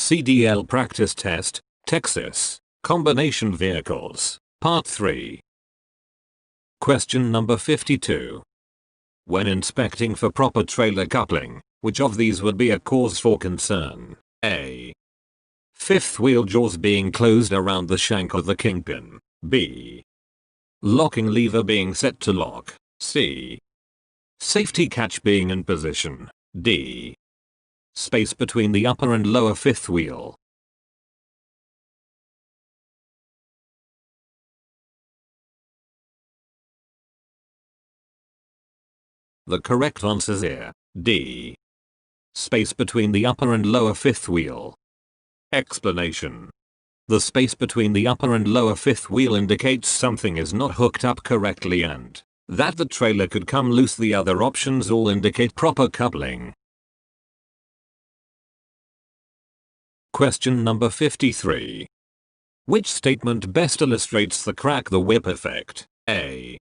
CDL Practice Test, Texas, Combination Vehicles, Part 3. Question number 52. When inspecting for proper trailer coupling, which of these would be a cause for concern? A. Fifth wheel jaws being closed around the shank of the kingpin. B. Locking lever being set to lock. C. Safety catch being in position. D. Space between the upper and lower fifth wheel. The correct answer is here, D. Space between the upper and lower fifth wheel. Explanation. The space between the upper and lower fifth wheel indicates something is not hooked up correctly and that the trailer could come loose. The other options all indicate proper coupling. Question number 53. Which statement best illustrates the crack the whip effect? A.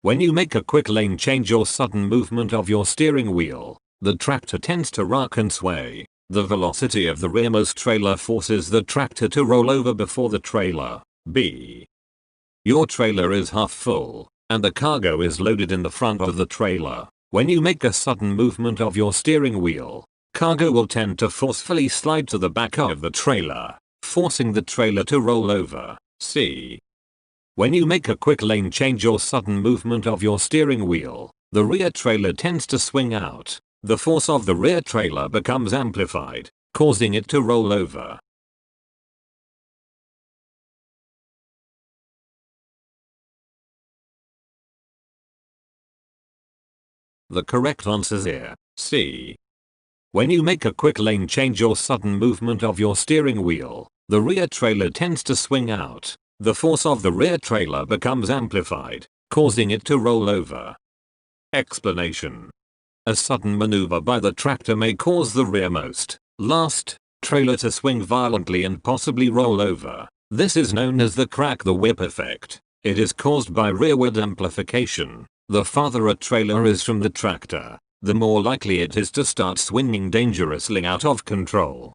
When you make a quick lane change or sudden movement of your steering wheel, the tractor tends to rock and sway. The velocity of the rearmost trailer forces the tractor to roll over before the trailer. B. Your trailer is half full, and the cargo is loaded in the front of the trailer. When you make a sudden movement of your steering wheel, cargo will tend to forcefully slide to the back of the trailer, forcing the trailer to roll over. C. When you make a quick lane change or sudden movement of your steering wheel, the rear trailer tends to swing out. The force of the rear trailer becomes amplified, causing it to roll over. The correct answer is here, C. When you make a quick lane change or sudden movement of your steering wheel, the rear trailer tends to swing out. The force of the rear trailer becomes amplified, causing it to roll over. Explanation. A sudden maneuver by the tractor may cause the rearmost, last, trailer to swing violently and possibly roll over. This is known as the crack the whip effect. It is caused by rearward amplification. The farther a trailer is from the tractor, the more likely it is to start swinging dangerously out of control.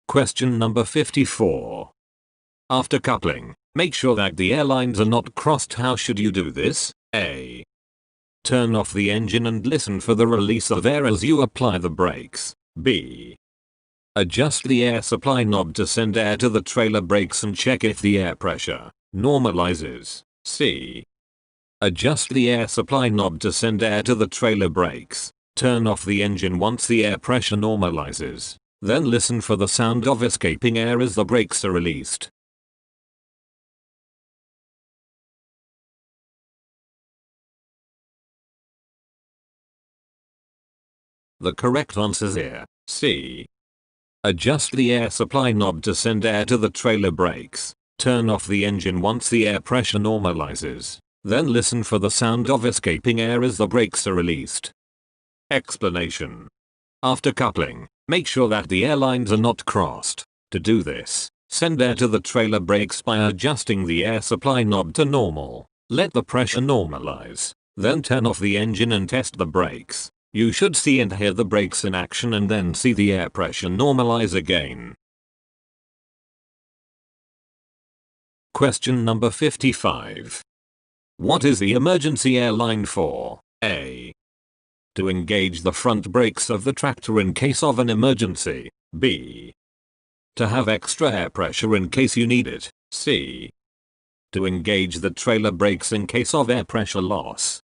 Question number 54. After coupling, make sure that the air lines are not crossed. How should you do this? A. Turn off the engine and listen for the release of air as you apply the brakes. B. Adjust the air supply knob to send air to the trailer brakes and check if the air pressure normalizes. C. Adjust the air supply knob to send air to the trailer brakes. Turn off the engine once the air pressure normalizes. Then listen for the sound of escaping air as the brakes are released. The correct answer is here, C. Adjust the air supply knob to send air to the trailer brakes. Turn off the engine once the air pressure normalizes. Then listen for the sound of escaping air as the brakes are released. Explanation. After coupling, make sure that the air lines are not crossed. To do this, send air to the trailer brakes by adjusting the air supply knob to normal. Let the pressure normalize. Then turn off the engine and test the brakes. You should see and hear the brakes in action and then see the air pressure normalize again. Question number 55. What is the emergency air line for? A. To engage the front brakes of the tractor in case of an emergency. B. To have extra air pressure in case you need it. C. To engage the trailer brakes in case of air pressure loss.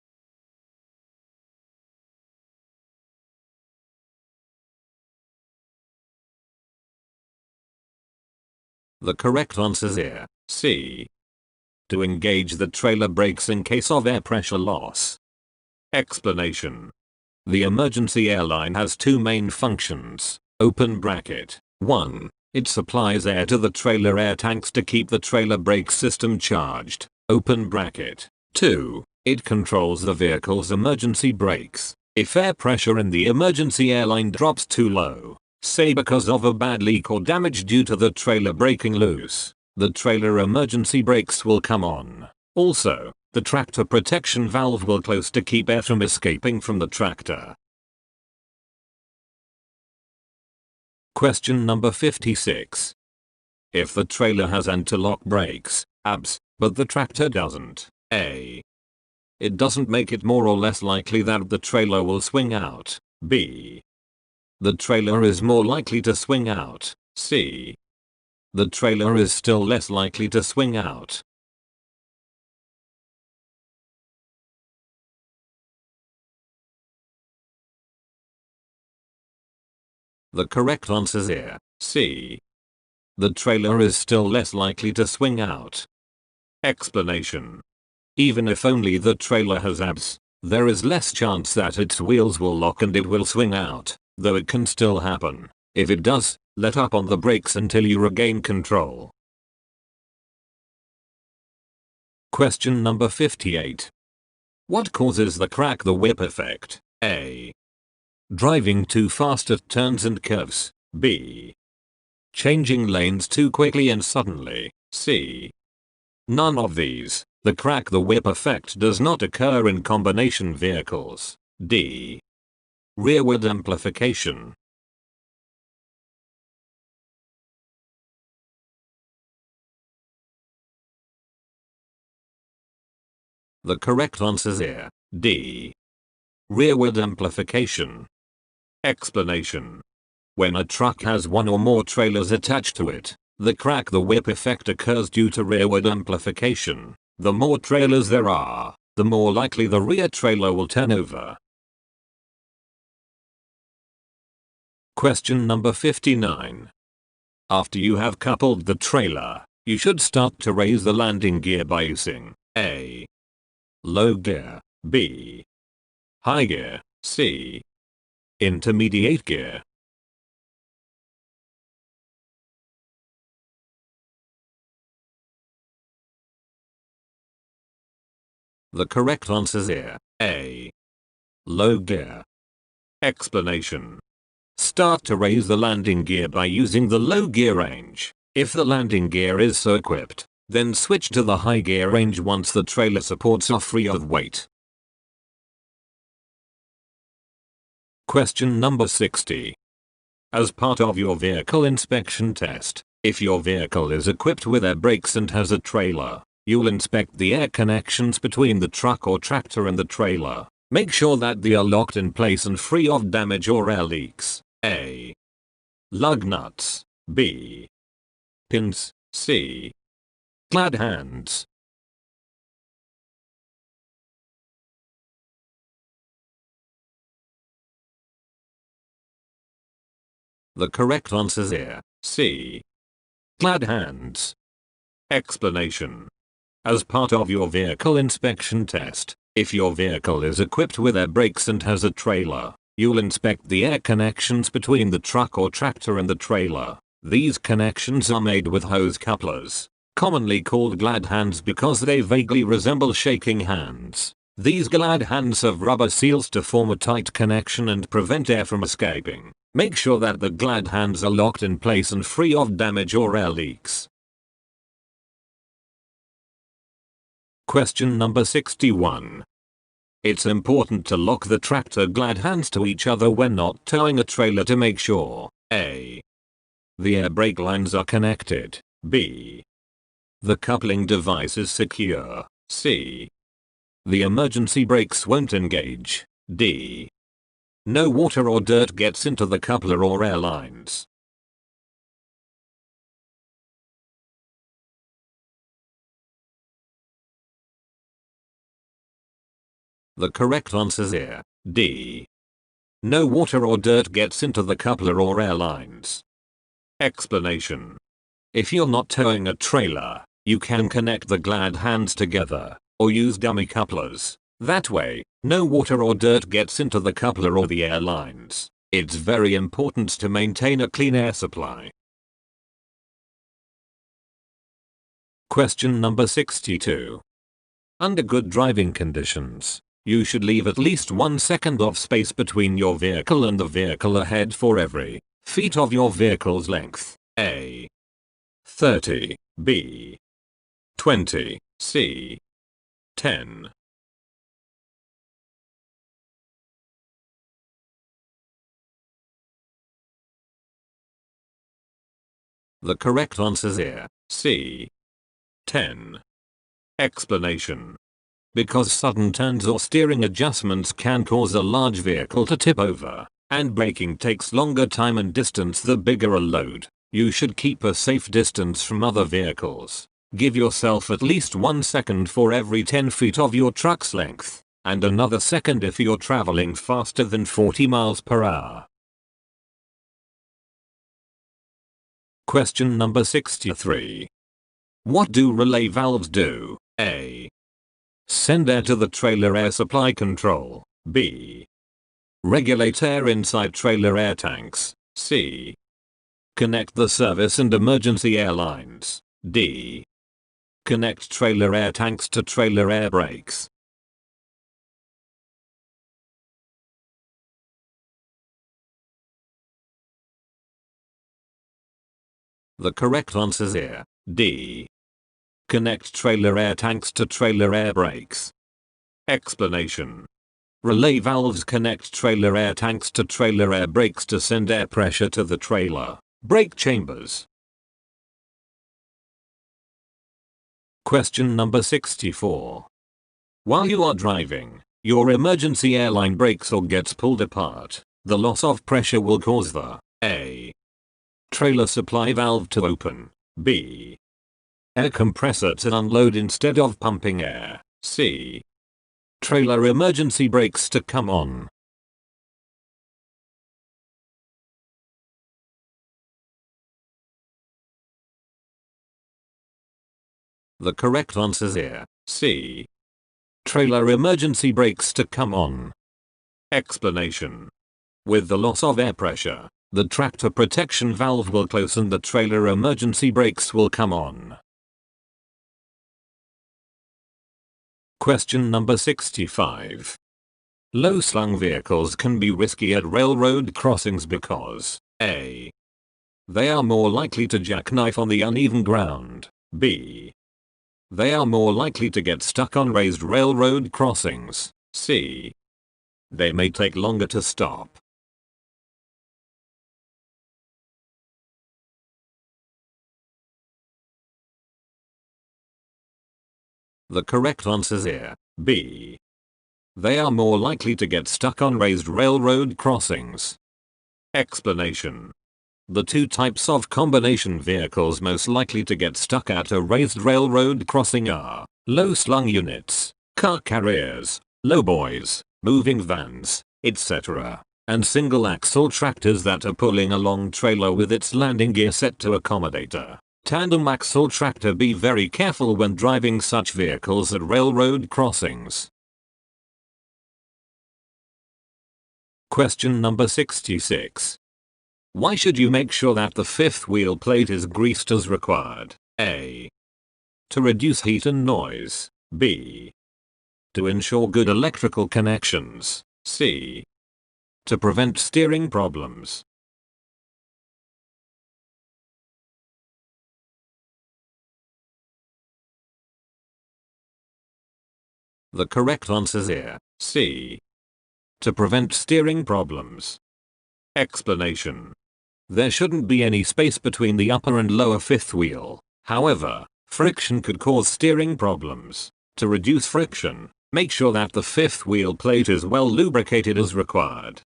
The correct answer is here, C. To engage the trailer brakes in case of air pressure loss. Explanation. The emergency air line has two main functions. Open bracket. 1. It supplies air to the trailer air tanks to keep the trailer brake system charged. Open bracket. 2. It controls the vehicle's emergency brakes. If air pressure in the emergency air line drops too low, say because of a bad leak or damage due to the trailer breaking loose, the trailer emergency brakes will come on. Also, the tractor protection valve will close to keep air from escaping from the tractor. Question number 56. If the trailer has anti-lock brakes, ABS, but the tractor doesn't, A. It doesn't make it more or less likely that the trailer will swing out, B. The trailer is more likely to swing out, C. The trailer is still less likely to swing out. The correct answer is here, C. The trailer is still less likely to swing out. Explanation. Even if only the trailer has ABS, there is less chance that its wheels will lock and it will swing out, though it can still happen. If it does, let up on the brakes until you regain control. Question number 58. What causes the crack the whip effect? A. Driving too fast at turns and curves. B. Changing lanes too quickly and suddenly. C. None of these. The crack the whip effect does not occur in combination vehicles. D. Rearward amplification. The correct answer is here, D. Rearward amplification. Explanation. When a truck has one or more trailers attached to it, the crack the whip effect occurs due to rearward amplification. The more trailers there are, the more likely the rear trailer will turn over. Question number 59. After you have coupled the trailer, you should start to raise the landing gear by using A. Low gear, B. High gear, C. Intermediate gear. The correct answer is here, A. Low gear. Explanation. Start to raise the landing gear by using the low gear range. If the landing gear is so equipped, then switch to the high gear range once the trailer supports are free of weight. Question number 60. As part of your vehicle inspection test, if your vehicle is equipped with air brakes and has a trailer, you'll inspect the air connections between the truck or tractor and the trailer. Make sure that they are locked in place and free of damage or air leaks. A. Lug nuts. B. Pins. C. Glad hands. The correct answer is here, C. Glad hands. Explanation. As part of your vehicle inspection test, if your vehicle is equipped with air brakes and has a trailer, you'll inspect the air connections between the truck or tractor and the trailer. These connections are made with hose couplers, commonly called glad hands because they vaguely resemble shaking hands. These glad hands have rubber seals to form a tight connection and prevent air from escaping. Make sure that the glad hands are locked in place and free of damage or air leaks. Question number 61. It's important to lock the tractor glad hands to each other when not towing a trailer to make sure A. The air brake lines are connected. B. The coupling device is secure. C. The emergency brakes won't engage. D. No water or dirt gets into the coupler or air lines. The correct answer is here, D. No water or dirt gets into the coupler or air lines. Explanation. If you're not towing a trailer, you can connect the glad hands together, or use dummy couplers. That way, no water or dirt gets into the coupler or the air lines. It's very important to maintain a clean air supply. Question number 62. Under good driving conditions, you should leave at least 1 second of space between your vehicle and the vehicle ahead for every feet of your vehicle's length. A. 30. B. 20. C. 10. The correct answer is here, C. 10. Explanation. Because sudden turns or steering adjustments can cause a large vehicle to tip over, and braking takes longer time and distance the bigger a load, you should keep a safe distance from other vehicles. Give yourself at least 1 second for every 10 feet of your truck's length, and another second if you're traveling faster than 40 miles per hour. Question number 63. What do relay valves do? A. Send air to the trailer air supply control. B. Regulate air inside trailer air tanks. C. Connect the service and emergency air lines. D. Connect trailer air tanks to trailer air brakes. The correct answer is here, D. Connect trailer air tanks to trailer air brakes. Explanation. Relay valves connect trailer air tanks to trailer air brakes to send air pressure to the trailer brake chambers. Question number 64. While you are driving, your emergency airline breaks or gets pulled apart. The loss of pressure will cause the A. Trailer supply valve to open. B. Air compressor to unload instead of pumping air. C. Trailer emergency brakes to come on. The correct answer is here, C. Trailer emergency brakes to come on. Explanation. With the loss of air pressure, the tractor protection valve will close and the trailer emergency brakes will come on. Question number 65. Low-slung vehicles can be risky at railroad crossings because A. They are more likely to jackknife on the uneven ground. B. They are more likely to get stuck on raised railroad crossings. C. They may take longer to stop. The correct answer is here, B. They are more likely to get stuck on raised railroad crossings. Explanation. The two types of combination vehicles most likely to get stuck at a raised railroad crossing are low-slung units, car carriers, lowboys, moving vans, etc., and single-axle tractors that are pulling a long trailer with its landing gear set to accommodate a tandem axle tractor. Be very careful when driving such vehicles at railroad crossings. Question number 66. Why should you make sure that the fifth wheel plate is greased as required? A. To reduce heat and noise. B. To ensure good electrical connections. C. To prevent steering problems. The correct answer is here, C. To prevent steering problems. Explanation. There shouldn't be any space between the upper and lower fifth wheel. However, friction could cause steering problems. To reduce friction, make sure that the fifth wheel plate is well lubricated as required.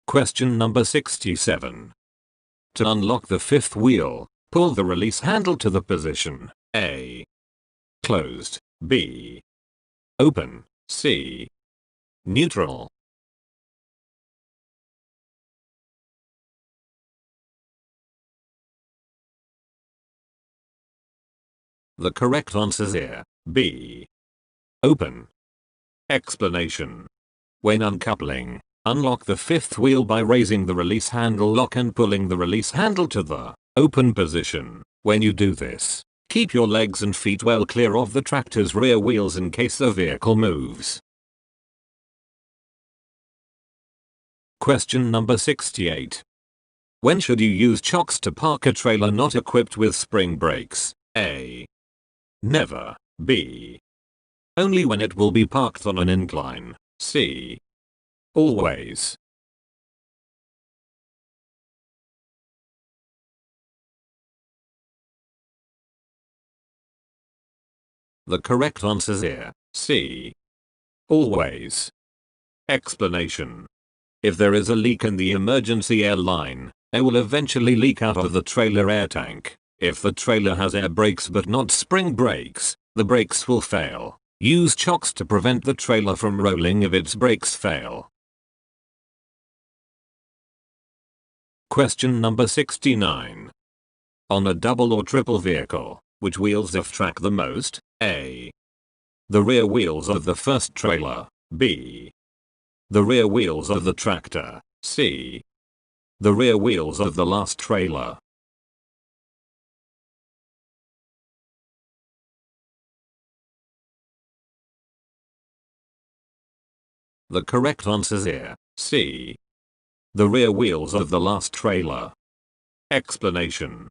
Question number 67. To unlock the fifth wheel, pull the release handle to the position A. Closed. B. Open. C. Neutral. The correct answer is here, B. Open. Explanation. When uncoupling, unlock the fifth wheel by raising the release handle lock and pulling the release handle to the open position. When you do this, keep your legs and feet well clear of the tractor's rear wheels in case the vehicle moves. Question number 68. When should you use chocks to park a trailer not equipped with spring brakes? A. Never. B. Only when it will be parked on an incline. C. Always. The correct answer is here, C. Always. Explanation. If there is a leak in the emergency air line, air will eventually leak out of the trailer air tank. If the trailer has air brakes but not spring brakes, the brakes will fail. Use chocks to prevent the trailer from rolling if its brakes fail. Question number 69. On a double or triple vehicle, which wheels off-track the most? A. The rear wheels of the first trailer. B. The rear wheels of the tractor. C. The rear wheels of the last trailer. The correct answer is here, C. The rear wheels of the last trailer. Explanation.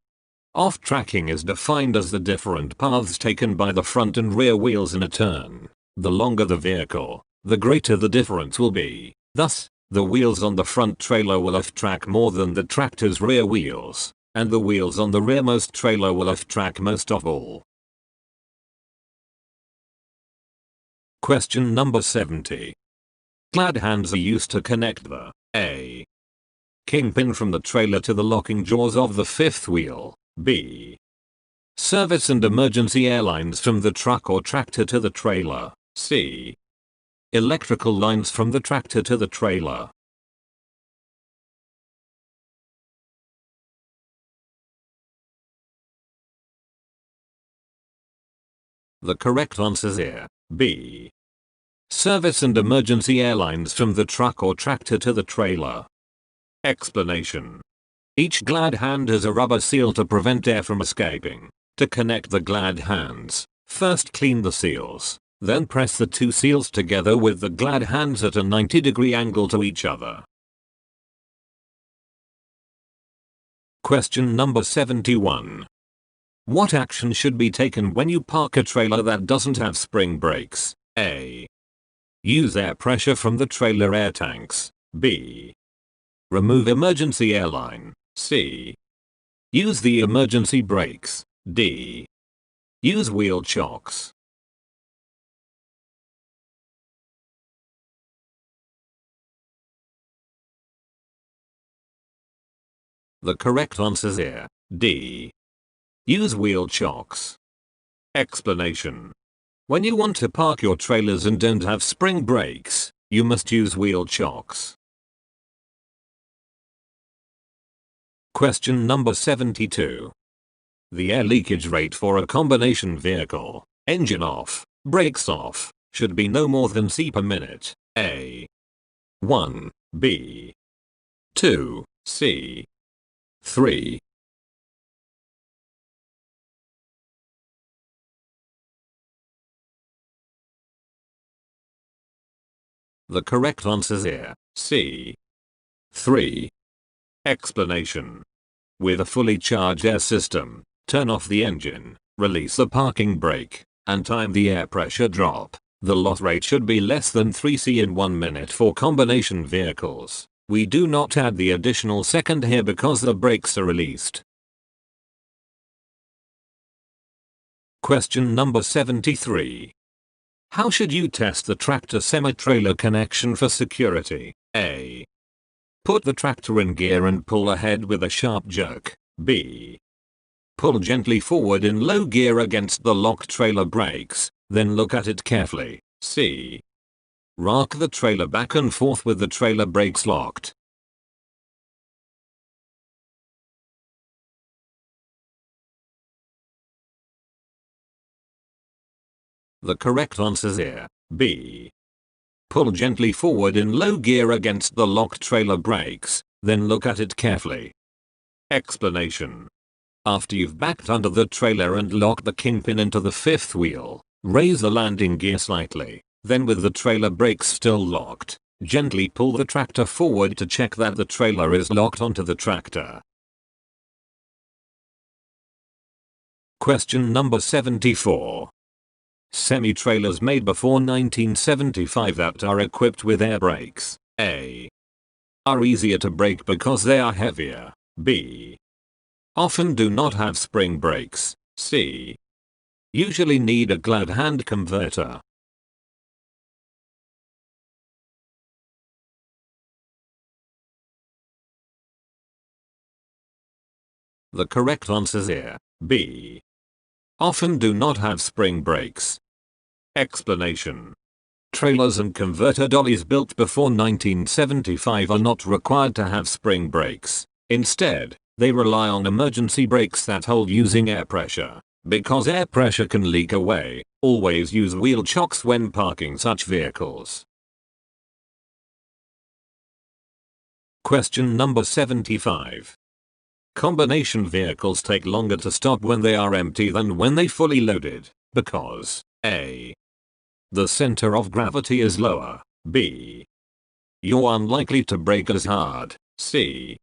Off-tracking is defined as the different paths taken by the front and rear wheels in a turn. The longer the vehicle, the greater the difference will be. Thus, the wheels on the front trailer will off-track more than the tractor's rear wheels, and the wheels on the rearmost trailer will off-track most of all. Question number 70. Glad hands are used to connect the A. Kingpin from the trailer to the locking jaws of the fifth wheel. B. Service and emergency air lines from the truck or tractor to the trailer. C. Electrical lines from the tractor to the trailer. The correct answer is here, B. Service and emergency air lines from the truck or tractor to the trailer. Explanation. Each glad hand has a rubber seal to prevent air from escaping. To connect the glad hands, first clean the seals, then press the two seals together with the glad hands at a 90-degree angle to each other. Question number 71. What action should be taken when you park a trailer that doesn't have spring brakes? A. Use air pressure from the trailer air tanks. B. Remove emergency air line. C. Use the emergency brakes. D. Use wheel chocks. The correct answer is here, D. Use wheel chocks. Explanation. When you want to park your trailers and don't have spring brakes, you must use wheel chocks. Question number 72. The air leakage rate for a combination vehicle, engine off, brakes off, should be no more than C per minute. A. 1. B. 2. C. 3. The correct answer is here, C. 3. Explanation. With a fully charged air system, turn off the engine, release the parking brake, and time the air pressure drop. The loss rate should be less than 3C in 1 minute for combination vehicles. We do not add the additional second here because the brakes are released. Question number 73. How should you test the tractor semi-trailer connection for security? A. Put the tractor in gear and pull ahead with a sharp jerk. B. Pull gently forward in low gear against the locked trailer brakes, then look at it carefully. C. Rock the trailer back and forth with the trailer brakes locked. The correct answer is here, B. Pull gently forward in low gear against the locked trailer brakes, then look at it carefully. Explanation. After you've backed under the trailer and locked the kingpin into the fifth wheel, raise the landing gear slightly, then with the trailer brakes still locked, gently pull the tractor forward to check that the trailer is locked onto the tractor. Question number 74. Semi-trailers made before 1975 that are equipped with air brakes. A. Are easier to brake because they are heavier. B. Often do not have spring brakes. C. usually need a glad hand converter. The correct answer here, B. Often do not have spring brakes. Explanation. Trailers and converter dollies built before 1975 are not required to have spring brakes. Instead, they rely on emergency brakes that hold using air pressure. Because air pressure can leak away, always use wheel chocks when parking such vehicles. Question number 75. Combination vehicles take longer to stop when they are empty than when they fully loaded, because A. The center of gravity is lower, B. You're unlikely to brake as hard, C.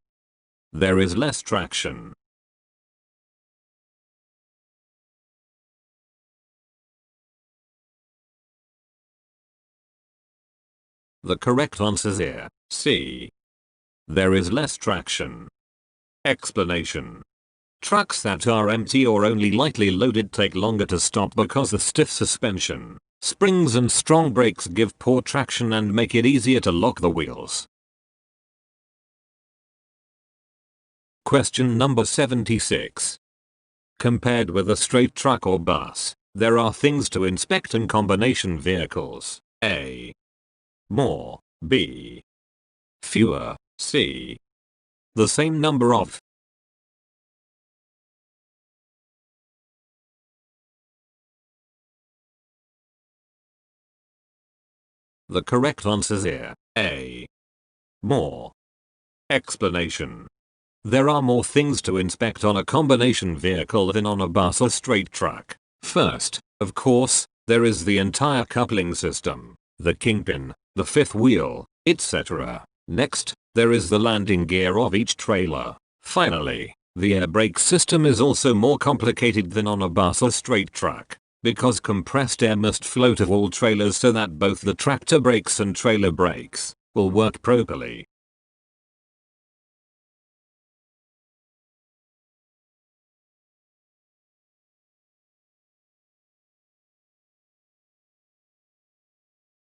There is less traction. The correct answer here, C. There is less traction. Explanation. Trucks that are empty or only lightly loaded take longer to stop because the stiff suspension, springs and strong brakes give poor traction and make it easier to lock the wheels. Question number 76. Compared with a straight truck or bus, there are things to inspect in combination vehicles. A. More, B. Fewer, C. The same number of. The correct answer here, A. More. Explanation. There are more things to inspect on a combination vehicle than on a bus or straight truck. First, of course, there is the entire coupling system, the kingpin, the fifth wheel, etc. Next, there is the landing gear of each trailer. Finally, the air brake system is also more complicated than on a bus or straight truck, because compressed air must flow to all trailers so that both the tractor brakes and trailer brakes will work properly.